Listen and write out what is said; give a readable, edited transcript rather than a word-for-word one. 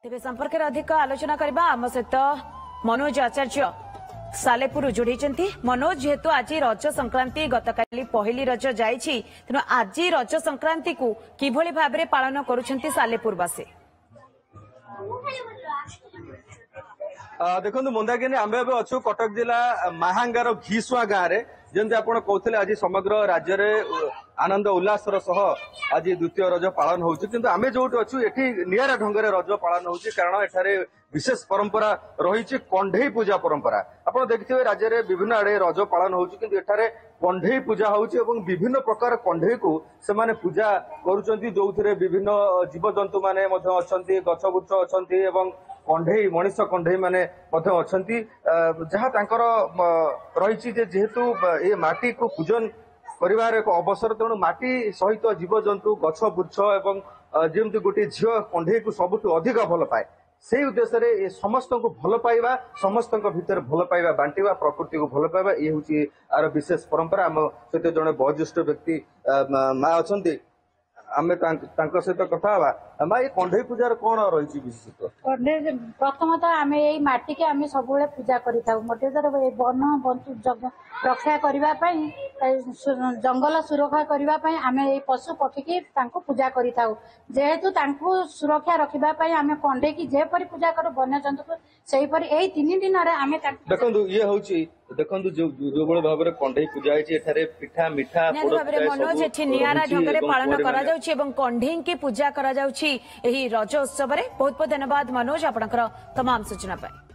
तेज संपर्क में अधिक आलोचना करबा आम सहित मनोज आचार्य सालेपुर जोड़ी मनोज जेहेतु आज रज संक्रांति गतकाली पहली रज जाइछि तेणु आज रज संक्रांति को किभली भाव में पालन करुछंती सालेपुरवासी। देखो मंदाकिनी आम अच्छु कटक जिला महांगार घीसुआ गाँव में जमी आप कहते आज समग्र राज्य में आनंद उल्लासर सह आज द्वितीय रज पालन होती आम जो अच्छु ये निरा ढंग से रज पालन हो कारण एठारे विशेष परंपरा रही कंढई पूजा परंपरा आप देखिए राज्य में विभिन्न आड़े रज पालन होठारे कंढई पूजा होउछि एवं विभिन्न प्रकार कंढई को सेमाने पूजा करुचंती जो विभिन्न जीवजंतु माने अच्छा गछ बुछ अच्छा एवं कंढई मनीष कंढई माने अच्छा जहाँ तांकर रही जेहेतु ये माटी को पूजन परिवार एक अवसर तेणु माटी सहित जीवजंतु गछ बुछ एवं जमी गोटे झील कंढई को सबुठ अधिक भल पाए से उद्देश्य रे समस्त को भल पाइबा समस्त भितर भल पाइबा बांटिबा प्रकृति को भल पाइबा ये हूँ आर विशेष परंपरा आम सहित जड़े वयोज्येष्ठ व्यक्ति माँ अच्छा आम सहित कथा माँ ये कंढई पूजार कौन रही विशेषत्व प्रथमत आम यही माटी के आम सब पूजा कर वन रक्षा करने जंगल सुरक्षा करने आम ये पशु पक्षी की पूजा करूँ जेहेतु सुरक्षा रखापी आम कंढई की जेपरी पूजा कर वन्य जंतु को सेहीपरि यही 3 दिन देखो ये हूँ देखो जो भाव में कंढई पूजा है पिठा मिठा मनोज एठी नियारा ढंग से पालन करा जाउछि एवं कंढई की पूजा करा जाउछि एही रज उत्सव में। बहुत बहुत धन्यवाद मनोज आपनकर तमाम सूचना पाए।